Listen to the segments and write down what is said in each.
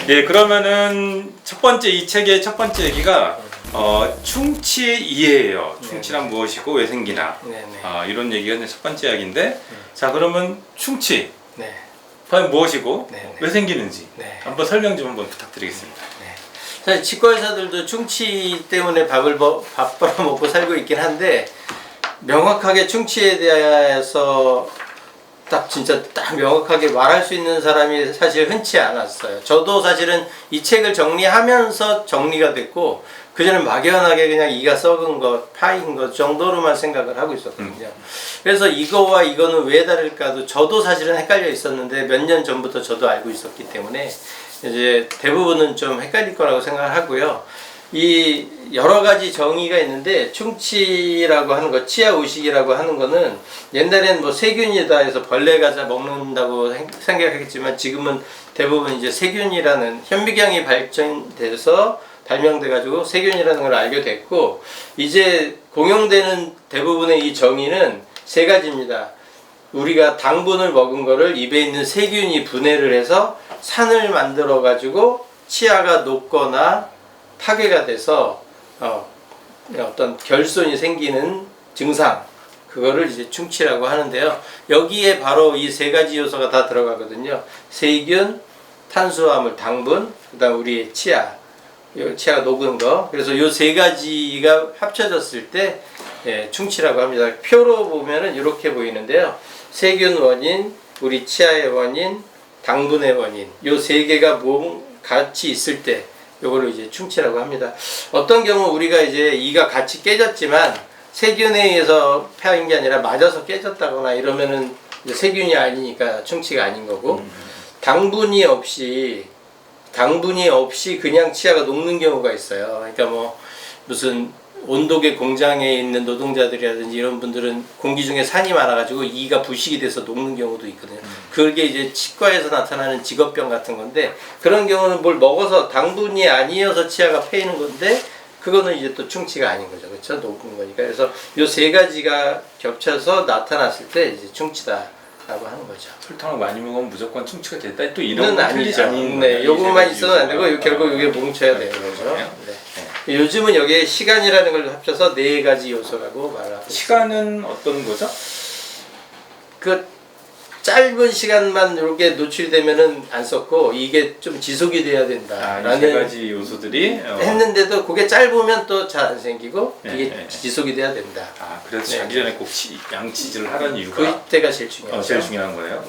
예, 그러면은 첫 번째 이 책의 첫 번째 얘기가 충치의 이해예요. 충치란 무엇이고 왜 생기나. 이런 얘기가 이제 첫 번째 이야기인데, 자 그러면 충치 과연 무엇이고 왜 생기는지 한번 설명 좀 한번 부탁드리겠습니다. 사실 치과 의사들도 충치 때문에 밥 벌어먹고 살고 있긴 한데, 명확하게 충치에 대해서 진짜 딱 명확하게 말할 수 있는 사람이 사실 흔치 않았어요. 저도 사실은 이 책을 정리하면서 정리가 됐고, 그전엔 막연하게 그냥 이가 썩은 것, 파인 것 정도로만 생각을 하고 있었거든요. 그래서 이거와 이거는 왜 다를까도 저도 사실은 헷갈려 있었는데, 몇 년 전부터 저도 알고 있었기 때문에 이제 대부분은 좀 헷갈릴 거라고 생각을 하고요. 이 여러 가지 정의가 있는데, 충치라고 하는 거, 치아 우식이라고 하는 거는 옛날엔 뭐 세균이다 해서 벌레가 먹는다고 생각했지만, 지금은 대부분 이제 세균이라는 현미경이 발명돼 가지고 세균이라는 걸 알게 됐고, 이제 공용되는 대부분의 이 정의는 세 가지입니다. 우리가 당분을 먹은 거를 입에 있는 세균이 분해를 해서 산을 만들어 가지고 치아가 녹거나 파괴가 돼서 어떤 결손이 생기는 증상, 그거를 이제 충치라고 하는데요. 여기에 바로 이 세 가지 요소가 다 들어가거든요. 세균, 탄수화물, 당분, 그다음 우리의 치아가 녹은 거. 그래서 이 세 가지가 합쳐졌을 때 충치라고 합니다. 표로 보면은 이렇게 보이는데요. 세균 원인, 우리 치아의 원인, 당분의 원인, 요 세 개가 같이 있을 때 요거를 이제 충치라고 합니다. 어떤 경우 우리가 이제 이가 같이 깨졌지만 세균에 의해서 파인 게 아니라 맞아서 깨졌다거나 이러면은 이제 세균이 아니니까 충치가 아닌 거고, 당분이 없이 그냥 치아가 녹는 경우가 있어요. 그러니까 뭐 무슨 온도계 공장에 있는 노동자들이라든지 이런 분들은 공기 중에 산이 많아가지고 이가 부식이 돼서 녹는 경우도 있거든요. 그게 이제 치과에서 나타나는 직업병 같은 건데, 그런 경우는 뭘 먹어서 당분이 아니어서 치아가 패이는 건데, 그거는 이제 또 충치가 아닌 거죠. 그렇죠? 녹는 거니까. 그래서 요 세 가지가 겹쳐서 나타났을 때 이제 충치다라고 하는 거죠. 설탕을 많이 먹으면 무조건 충치가 됐다. 또 이런 건 아니죠. 요것만 있어도 안 되고 결국 이게 뭉쳐야 되는 거죠. 요즘은 여기에 시간이라는 걸 합쳐서 네 가지 요소라고 말하고 있습니다. 시간은 어떤 거죠? 그 짧은 시간만 이렇게 노출이 되면은 안 썼고, 이게 좀 지속이 돼야 된다라는 세 가지 요소들이 했는데도 그게 짧으면 또 잘 안 생기고 이게 지속이 돼야 된다. 그래서 자기 전에 꼭 양치질을 하라는 이유가 그때가 제일 중요해요. 제일 중요한 거예요.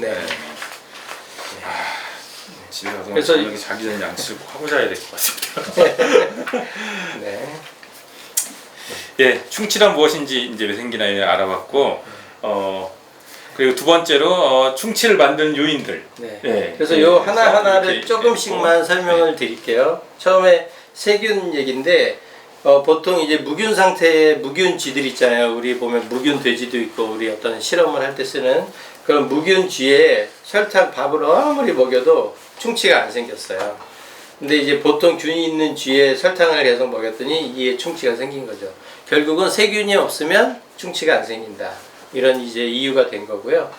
집에 가서 그래서 저녁에 자기 전에 양치를 꼭 하고 자야 될 것 같습니다. 예, 충치란 무엇인지 이제 왜 생기나 알아봤고, 그리고 두 번째로 충치를 만드는 요인들. 그래서 요 하나하나를 조금씩만 설명을 드릴게요. 처음에 세균 얘기인데, 보통 이제 무균 상태의 무균쥐들 있잖아요. 우리 보면 무균 돼지도 있고, 우리 어떤 실험을 할 때 쓰는 그런 무균쥐에 설탕 밥을 아무리 먹여도 충치가 안 생겼어요. 근데 이제 보통 균이 있는 쥐에 설탕을 계속 먹였더니 이게 충치가 생긴 거죠. 결국은 세균이 없으면 충치가 안 생긴다. 이런 이제 이유가 된 거고요.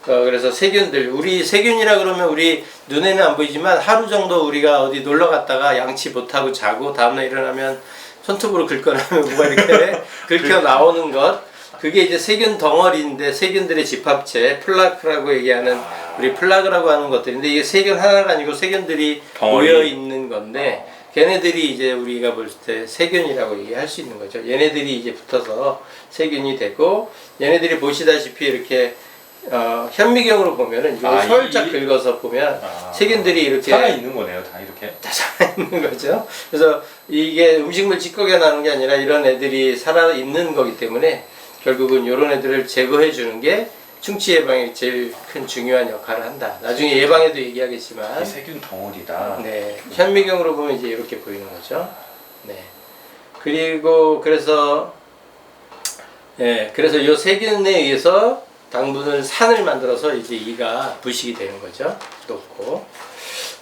그래서 세균들, 우리 세균이라 그러면 우리 눈에는 안 보이지만 하루 정도 우리가 어디 놀러 갔다가 양치 못하고 자고 다음날 일어나면 손톱으로 긁거나면 뭐가 이렇게 긁혀 나오는 것, 그게 이제 세균 덩어리인데, 세균들의 집합체, 플라크라고 얘기하는 우리 플라그라고 하는 것들인데, 이게 세균 하나가 아니고 세균들이 모여 있는 건데, 걔네들이 이제 우리가 볼 때 세균이라고 얘기할 수 있는 거죠. 얘네들이 이제 붙어서 세균이 되고, 얘네들이 보시다시피 이렇게 현미경으로 보면은 이거 살짝 긁어서 보면 세균들이 이렇게 살아 있는 거네요. 다 이렇게 다 살아 있는 거죠. 그래서 이게 음식물 찌꺼기가 나는 게 아니라 이런 애들이 살아 있는 거기 때문에 결국은 이런 애들을 제거해 주는 게 충치 예방에 제일 큰 중요한 역할을 한다. 나중에 예방에도 얘기하겠지만 세균 덩어리다. 현미경으로 보면 이제 이렇게 보이는 거죠. 그리고 그래서 이 세균에 의해서 당분을 산을 만들어서 이제 이가 부식이 되는 거죠. 녹고.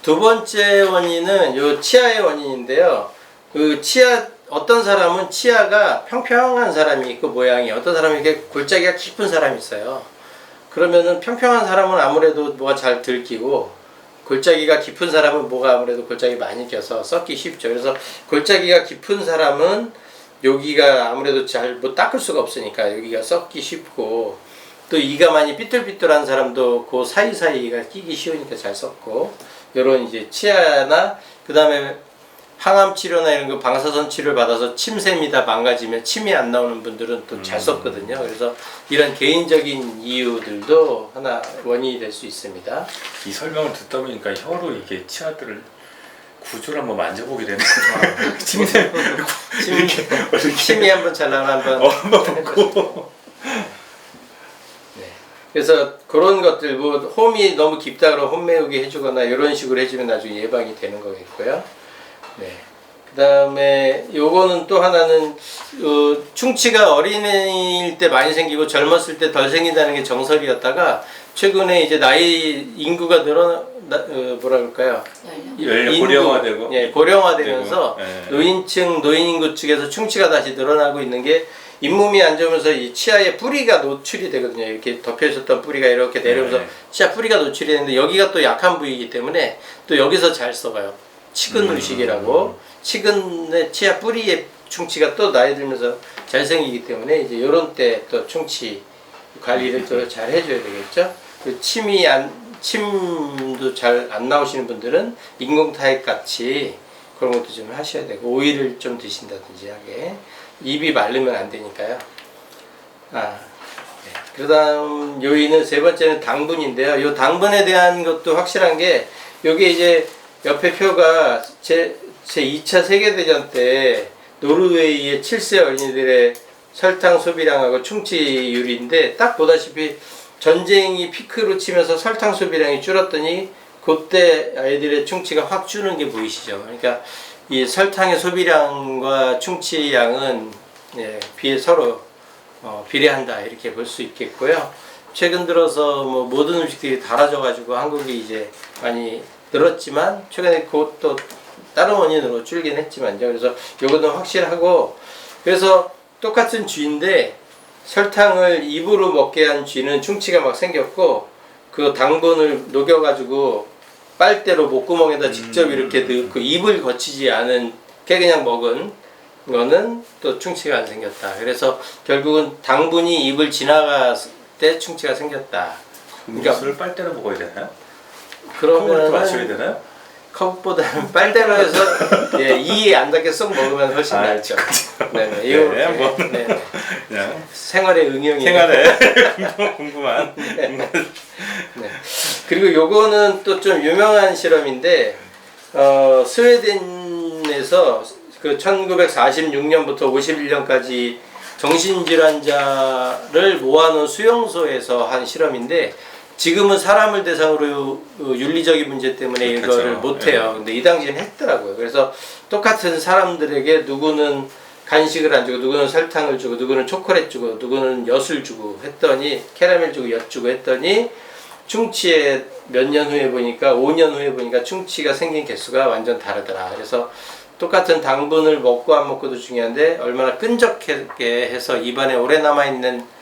두 번째 원인은 요 치아의 원인인데요. 그 어떤 사람은 치아가 평평한 사람이 있고 모양이, 어떤 사람은 이렇게 골짜기가 깊은 사람이 있어요. 그러면은 평평한 사람은 아무래도 뭐가 잘 들키고 골짜기가 깊은 사람은 뭐가 아무래도 골짜기 많이 껴서 썩기 쉽죠. 그래서 골짜기가 깊은 사람은 여기가 아무래도 잘 못 닦을 수가 없으니까 여기가 썩기 쉽고, 또 이가 많이 삐뚤삐뚤한 사람도 그 사이사이가 끼기 쉬우니까 잘 썩고, 요런 이제 치아나 그 다음에 항암 치료나 이런 거 방사선 치료를 받아서 침샘이 다 망가지면 침이 안 나오는 분들은 또 잘 썩거든요. 그래서 이런 개인적인 이유들도 하나 원인이 될 수 있습니다. 이 설명을 듣다 보니까 혀로 이게 치아들을 구조를 한번 만져보게 되네. 침샘 침이 한번 잘 나오나 한번 보고. 네. 그래서 그런 것들 뭐 홈이 너무 깊다 그러면 홈 메우기 해주거나 이런 식으로 해주면 나중에 예방이 되는 거겠고요. 네. 그 다음에 요거는 또 하나는 충치가 어린애일 때 많이 생기고 젊었을 때 덜 생긴다는 게 정설이었다가 최근에 이제 나이 인구가 뭐라 그럴까요? 고령화되고, 예, 고령화되면서 예. 노인층 노인 인구 측에서 충치가 다시 늘어나고 있는 게 잇몸이 안 좋으면서 이 치아에 뿌리가 노출이 되거든요. 이렇게 덮여 있었던 뿌리가 이렇게 내려오면서 치아 뿌리가 노출이 되는데 여기가 또 약한 부위이기 때문에 또 여기서 잘 썩어요. 치근 의식이라고 치근의 치아 뿌리에 충치가 또 나이 들면서 잘 생기기 때문에 이제 요런 때 또 충치 관리를 또 잘 해줘야 되겠죠. 그 침도 잘 안 나오시는 분들은 인공타입 같이 그런 것도 좀 하셔야 되고, 오이를 좀 드신다든지 하게. 입이 마르면 안 되니까요. 네. 그 다음 요인은 세 번째는 당분인데요. 요 당분에 대한 것도 확실한 게, 요게 이제 옆에 표가 제 2차 세계대전 때 노르웨이의 7세 어린이들의 설탕 소비량하고 충치율인데, 딱 보다시피 전쟁이 피크로 치면서 설탕 소비량이 줄었더니 그때 아이들의 충치가 확 주는 게 보이시죠. 그러니까 이 설탕의 소비량과 충치량은 서로 비례한다 이렇게 볼 수 있겠고요. 최근 들어서 뭐 모든 음식들이 달아져 가지고 한국이 이제 많이 늘었지만 최근에 그것도 다른 원인으로 줄긴 했지만요. 그래서 요거는 확실하고, 그래서 똑같은 쥐인데 설탕을 입으로 먹게 한 쥐는 충치가 막 생겼고, 그 당분을 녹여가지고 빨대로 목구멍에다 직접 이렇게 넣고 입을 거치지 않은 게 그냥 먹은 거는 또 충치가 안 생겼다. 그래서 결국은 당분이 입을 지나갔을 때 충치가 생겼다. 그러니까 술 빨대로 먹어야 되나요? 그러면 마셔야 되나요? 컵보다는 빨대로 해서 이에 안 닿게 쏙 먹으면 훨씬 낫죠. 네네. 네. 생활의 응용이. 생활에 궁금한. 네. 그리고 요거는 또 좀 유명한 실험인데, 스웨덴에서 그 1946년부터 51년까지 정신질환자를 모아놓은 수용소에서 한 실험인데, 지금은 사람을 대상으로 윤리적인 문제 때문에 이거를 못해요. 근데 이 당시에는 했더라고요. 그래서 똑같은 사람들에게 누구는 간식을 안 주고, 누구는 설탕을 주고, 누구는 초콜릿 주고, 누구는 엿을 주고 했더니, 캐러멜 주고 엿 주고 했더니, 충치에 몇 년 후에 보니까, 5년 후에 보니까 충치가 생긴 개수가 완전 다르더라. 그래서 똑같은 당분을 먹고 안 먹고도 중요한데, 얼마나 끈적하게 해서 입안에 오래 남아있는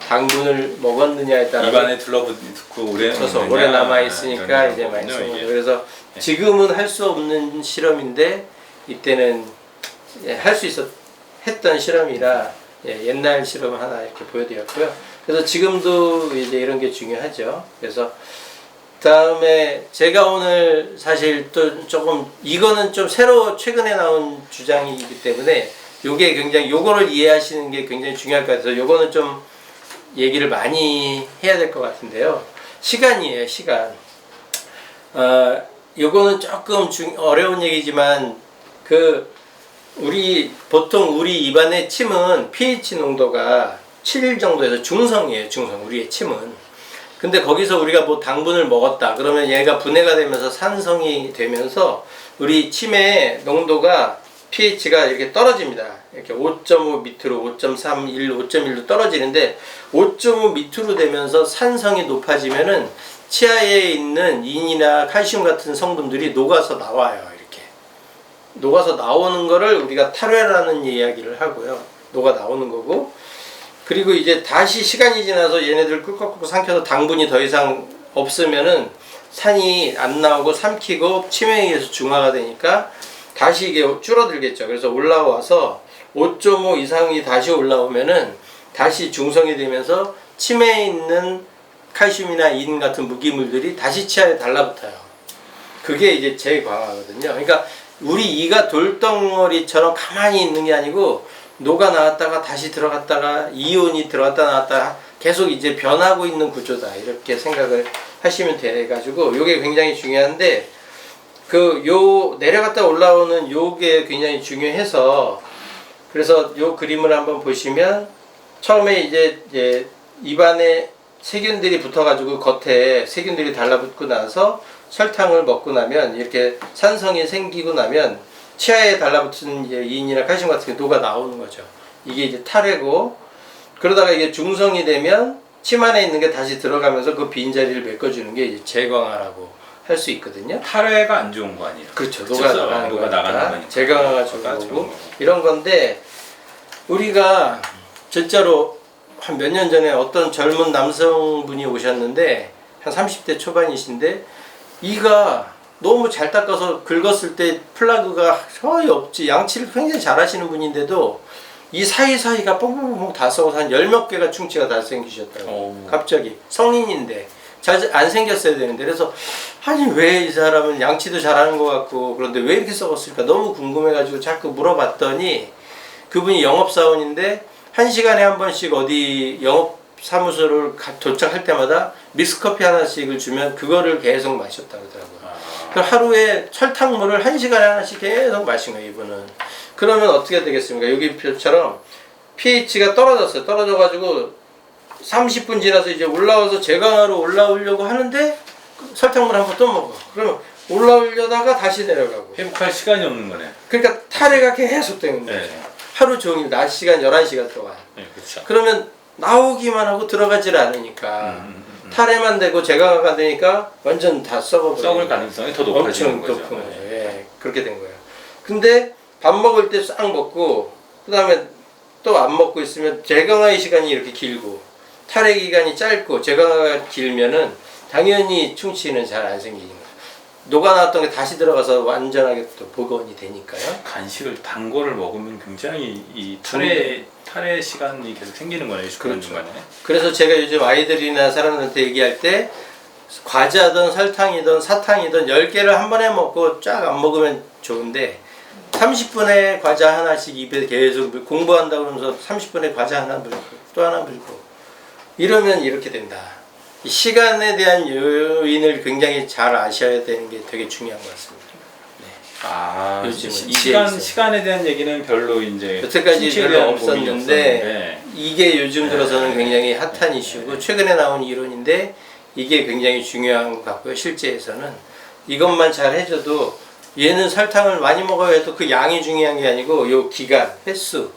당분을 먹었느냐에 따라 입안에 들러붙고 오래 남아 있으니까 이제 많이 쓰는 거죠. 그래서 지금은 할 수 없는 실험인데 이때는 할 수 했던 실험이라 옛날 실험 하나 이렇게 보여드렸고요. 그래서 지금도 이제 이런 게 중요하죠. 그래서 다음에 제가 오늘 사실 또 조금 이거는 좀 새로 최근에 나온 주장이기 때문에 요게 굉장히 요거를 이해하시는 게 굉장히 중요할 것 같아서 요거는 좀 얘기를 많이 해야 될 것 같은데요. 시간이에요, 시간. 요거는 조금 어려운 얘기지만, 보통 우리 입안의 침은 pH 농도가 7 정도에서 중성이에요, 중성. 우리의 침은. 근데 거기서 우리가 뭐 당분을 먹었다. 그러면 얘가 분해가 되면서 산성이 되면서 우리 침의 농도가 pH가 이렇게 떨어집니다. 이렇게 5.5 밑으로 5.3, 1, 5.1로 떨어지는데 5.5 밑으로 되면서 산성이 높아지면은 치아에 있는 인이나 칼슘 같은 성분들이 녹아서 나와요. 이렇게 녹아서 나오는 거를 우리가 탈회라는 이야기를 하고요. 녹아 나오는 거고, 그리고 이제 다시 시간이 지나서 얘네들 꿀꺽꿀꺽 삼켜서 당분이 더 이상 없으면은 산이 안 나오고 삼키고 치매에 의해서 중화가 되니까 다시 이게 줄어들겠죠. 그래서 올라와서 5.5 이상이 다시 올라오면은 다시 중성이 되면서 치매에 있는 칼슘이나 인 같은 무기물들이 다시 치아에 달라붙어요. 그게 이제 재광화거든요. 그러니까 우리 이가 돌덩어리처럼 가만히 있는 게 아니고 녹아 나왔다가 다시 들어갔다가 이온이 들어갔다 나왔다가 계속 이제 변하고 있는 구조다, 이렇게 생각을 하시면 돼가지고 요게 굉장히 중요한데, 그 요 내려갔다 올라오는 요게 굉장히 중요해서, 그래서 요 그림을 한번 보시면 처음에 이제 입안에 세균들이 붙어가지고 겉에 세균들이 달라붙고 나서 설탕을 먹고 나면 이렇게 산성이 생기고 나면 치아에 달라붙은 이제 인이나 칼슘 같은 게 녹아 나오는 거죠. 이게 이제 탈해고, 그러다가 이게 중성이 되면 침 안에 있는 게 다시 들어가면서 그 빈자리를 메꿔주는 게 이제 재광화라고 할 수 있거든요. 탈해가 안 좋은 거 아니에요? 그렇죠. 그쵸? 녹아 나가는 거니까 재광화가 좋은 거고 이런 건데, 우리가 진짜로 한 몇 년 전에 어떤 젊은 남성분이 오셨는데 한 30대 초반이신데 이가 너무 잘 닦아서 긁었을 때 플라그가 거의 없지, 양치를 굉장히 잘 하시는 분인데도 이 사이사이가 뻥뻥뻥 다 썩어서 한 10몇 개가 충치가 다 생기셨다고. 갑자기 성인인데 잘 안 생겼어야 되는데, 그래서 아니 왜 이 사람은 양치도 잘하는 것 같고 그런데 왜 이렇게 썩었을까 너무 궁금해가지고 자꾸 물어봤더니, 그분이 영업사원인데 1시간에 한 번씩 어디 영업사무소를 도착할 때마다 믹스커피 하나씩을 주면 그거를 계속 마셨다고 하더라고요. 하루에 설탕물을 1시간에 하나씩 계속 마신 거예요, 이분은. 그러면 어떻게 되겠습니까? 여기 표처럼 pH가 떨어졌어요. 떨어져가지고 30분 지나서 이제 올라와서 재광화로 올라오려고 하는데 설탕물 한 번 또 먹어. 그러면 올라오려다가 다시 내려가고. 회복할 시간이 없는 거네. 그러니까 탈해가 계속 되는 거죠. 네. 하루 종일 낮 시간 11시간 동안. 네, 그렇죠. 그러면 나오기만 하고 들어가질 않으니까 탈해만 되고 재광화가 되니까 완전 다 썩어버려요. 썩을 가능성이 더 높아지는 거죠. 높은 거죠. 예, 그렇게 된 거예요. 근데 밥 먹을 때 싹 먹고 그 다음에 또 안 먹고 있으면 재광화의 시간이 이렇게 길고 탈해 기간이 짧고 재광화가 길면은 당연히 충치는 잘 안 생기는 거예요. 녹아 나왔던 게 다시 들어가서 완전하게 또 복원이 되니까요. 간식을 단 거를 먹으면 굉장히 이 탈해 시간이 계속 생기는 거네요. 그런 중간에. 그래서 제가 요즘 아이들이나 사람들한테 얘기할 때 과자든 설탕이든 사탕이든 10개를 한 번에 먹고 쫙 안 먹으면 좋은데 30분에 과자 하나씩 입에 계속 공부한다 그러면서 30분에 과자 하나 물고 또 하나 물고 이러면 이렇게 된다. 이 시간에 대한 요인을 굉장히 잘 아셔야 되는 게 되게 중요한 것 같습니다. 아, 요즘은 시간에 대한 얘기는 별로 이제 여태까지 별로 없었는데 없었는데 이게 요즘 들어서는 굉장히 핫한 이슈고 최근에 나온 이론인데 이게 굉장히 중요한 것 같고요. 실제에서는 이것만 잘 해줘도, 얘는 설탕을 많이 먹어야 해도 그 양이 중요한 게 아니고 요 기간, 횟수,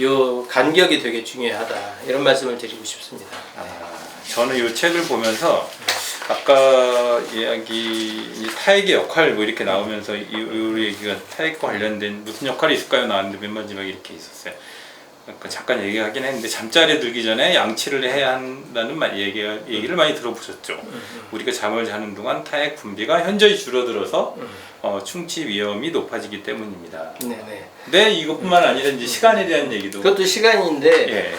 요 간격이 되게 중요하다, 이런 말씀을 드리고 싶습니다. 저는 이 책을 보면서 아까 이야기 타액의 역할 뭐 이렇게 나오면서 이 얘기가 타액과 관련된 무슨 역할이 있을까요 나왔는데 맨 마지막에 이렇게 있었어요. 아까 잠깐 얘기하긴 했는데 잠자리에 들기 전에 양치를 해야 한다는 얘기를 많이 들어보셨죠. 우리가 잠을 자는 동안 타액 분비가 현저히 줄어들어서 충치 위험이 높아지기 때문입니다. 네네. 근데 이것뿐만 아니라 이제 시간에 대한 얘기도. 그것도 시간인데 예.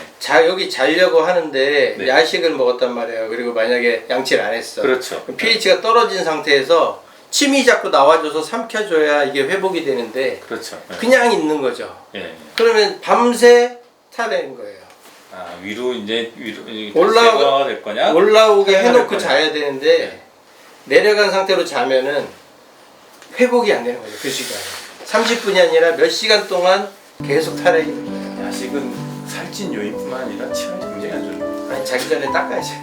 여기 자려고 하는데 네. 야식을 먹었단 말이에요. 그리고 만약에 양치를 안 했어. 그렇죠. 그럼 pH가 떨어진 상태에서 침이 자꾸 나와줘서 삼켜줘야 이게 회복이 되는데 그렇죠. 예. 그냥 있는 거죠. 예. 그러면 밤새 탈인 거예요. 아, 위로 될 거냐? 올라오게 탈해가 해놓고 될 거냐? 자야 되는데 네. 내려간 상태로 자면은 회복이 안 되는 거죠. 그 시간에 30분이 아니라 몇 시간 동안 계속 탈이 되는 거예요. 야식은 살찐 요인뿐만 아니라 치아에 굉장히 안 좋은. 아니 자기 전에 닦아야지.